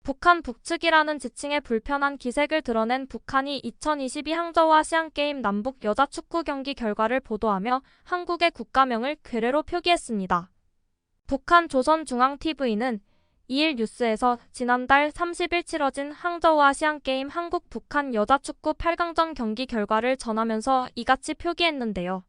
북한 북측이라는 지칭의 불편한 기색을 드러낸 북한이 2022 항저우 아시안게임 남북 여자축구 경기 결과를 보도하며 한국의 국가명을 괴뢰로 표기했습니다. 북한 조선중앙TV는 2일 뉴스에서 지난달 30일 치러진 항저우 아시안게임 한국 북한 여자축구 8강전 경기 결과를 전하면서 이같이 표기했는데요.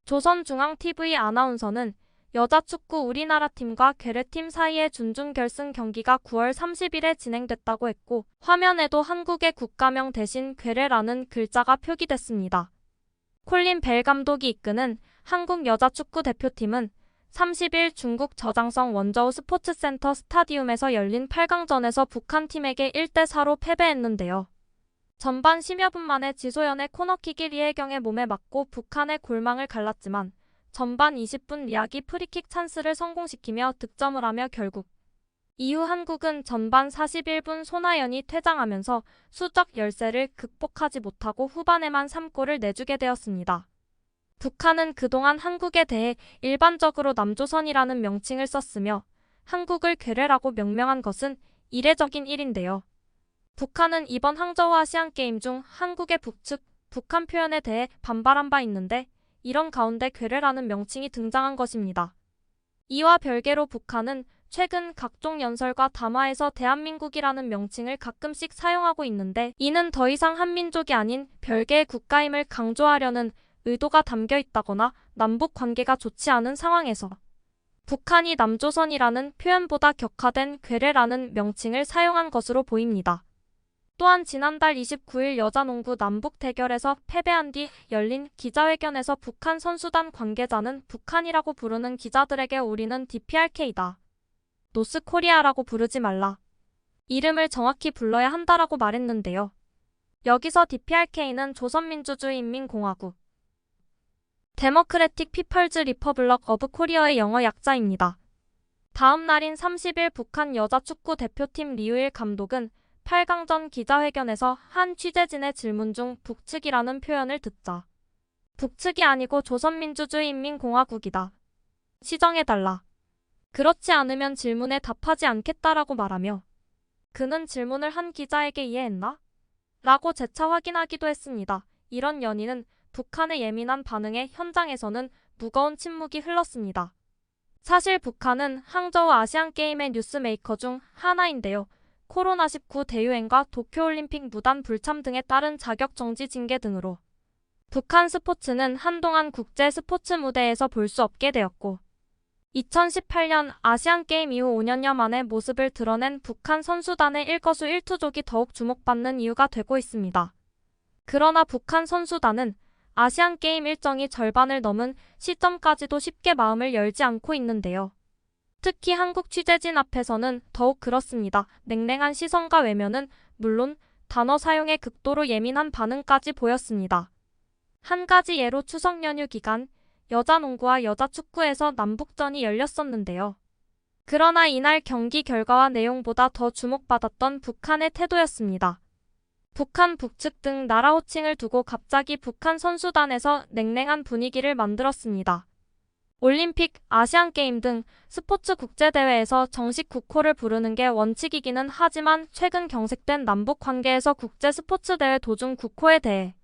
조선중앙TV 아나운서는 여자축구 우리나라 팀과 괴뢰팀 사이의 준중결승 경기가 9월 30일에 진행됐다고 했고 화면에도 한국의 국가명 대신 괴뢰라는 글자가 표기됐습니다. 콜린 벨 감독이 이끄는 한국 여자축구 대표팀은 30일 중국 저장성 원저우 스포츠센터 스타디움에서 열린 8강전에서 북한팀에게 1대4로 패배했는데요. 전반 10여 분 만에 지소연의 코너킥이 리혜경의 몸에 맞고 북한의 골망을 갈랐지만 전반 20분 리학이 프리킥 찬스를 성공시키며 득점을 하며 결국 이후 한국은 전반 41분 손아연이 퇴장하면서 수적 열세를 극복하지 못하고 후반에만 3골을 내주게 되었습니다. 북한은 그동안 한국에 대해 일반적으로 남조선이라는 명칭을 썼으며 한국을 괴뢰라고 명명한 것은 이례적인 일인데요. 북한은 이번 항저우 아시안게임 중 한국의 북측, 북한 표현에 대해 반발한 바 있는데 이런 가운데 괴뢰라는 명칭이 등장한 것입니다. 이와 별개로 북한은 최근 각종 연설과 담화에서 대한민국이라는 명칭을 가끔씩 사용하고 있는데 이는 더 이상 한민족이 아닌 별개의 국가임을 강조하려는 의도가 담겨 있다거나 남북 관계가 좋지 않은 상황에서 북한이 남조선이라는 표현보다 격화된 괴뢰라는 명칭을 사용한 것으로 보입니다. 또한 지난달 29일 여자농구 남북 대결에서 패배한 뒤 열린 기자회견에서 북한 선수단 관계자는 북한이라고 부르는 기자들에게 우리는 DPRK다. 노스코리아라고 부르지 말라. 이름을 정확히 불러야 한다라고 말했는데요. 여기서 DPRK는 조선민주주의인민공화국 데모크래틱 피펄즈 리퍼블럭 어브 코리아의 영어 약자입니다. 다음 날인 30일 북한 여자축구 대표팀 리우일 감독은 8강전 기자회견에서 한 취재진의 질문 중 북측이라는 표현을 듣자 북측이 아니고 조선민주주의인민공화국이다. 시정해달라. 그렇지 않으면 질문에 답하지 않겠다라고 말하며 그는 질문을 한 기자에게 이해했나? 라고 재차 확인하기도 했습니다. 이런 연인은 북한의 예민한 반응에 현장에서는 무거운 침묵이 흘렀습니다. 사실 북한은 항저우 아시안게임의 뉴스메이커 중 하나인데요. 코로나19 대유행과 도쿄올림픽 무단 불참 등에 따른 자격정지 징계 등으로 북한 스포츠는 한동안 국제 스포츠 무대에서 볼 수 없게 되었고 2018년 아시안게임 이후 5년여 만에 모습을 드러낸 북한 선수단의 일거수일투족이 더욱 주목받는 이유가 되고 있습니다. 그러나 북한 선수단은 아시안게임 일정이 절반을 넘은 시점까지도 쉽게 마음을 열지 않고 있는데요. 특히 한국 취재진 앞에서는 더욱 그렇습니다. 냉랭한 시선과 외면은 물론 단어 사용에 극도로 예민한 반응까지 보였습니다. 한 가지 예로 추석 연휴 기간 여자농구와 여자축구에서 남북전이 열렸었는데요. 그러나 이날 경기 결과와 내용보다 더 주목받았던 북한의 태도였습니다. 북한 북측 등 나라 호칭을 두고 갑자기 북한 선수단에서 냉랭한 분위기를 만들었습니다. 올림픽, 아시안게임 등 스포츠 국제대회에서 정식 국호를 부르는 게 원칙이기는 하지만 최근 경색된 남북 관계에서 국제 스포츠대회 도중 국호에 대해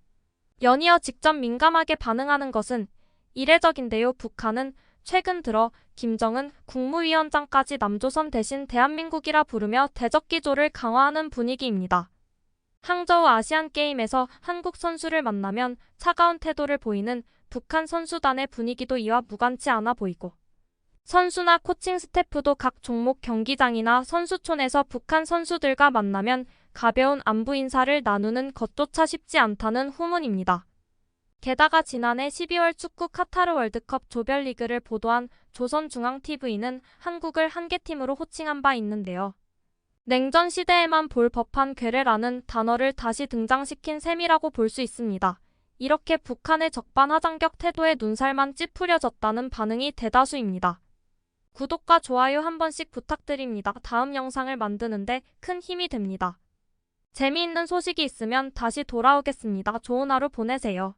연이어 직접 민감하게 반응하는 것은 이례적인데요. 북한은 최근 들어 김정은 국무위원장까지 남조선 대신 대한민국이라 부르며 대적 기조를 강화하는 분위기입니다. 항저우 아시안게임에서 한국 선수를 만나면 차가운 태도를 보이는 북한 선수단의 분위기도 이와 무관치 않아 보이고 선수나 코칭 스태프도 각 종목 경기장이나 선수촌에서 북한 선수들과 만나면 가벼운 안부 인사를 나누는 것조차 쉽지 않다는 후문입니다. 게다가 지난해 12월 축구 카타르 월드컵 조별리그를 보도한 조선중앙TV는 한국을 한계팀으로 호칭한 바 있는데요. 냉전 시대에만 볼 법한 괴뢰라는 단어를 다시 등장시킨 셈이라고 볼 수 있습니다. 이렇게 북한의 적반하장격 태도에 눈살만 찌푸려졌다는 반응이 대다수입니다. 구독과 좋아요 한 번씩 부탁드립니다. 다음 영상을 만드는데 큰 힘이 됩니다. 재미있는 소식이 있으면 다시 돌아오겠습니다. 좋은 하루 보내세요.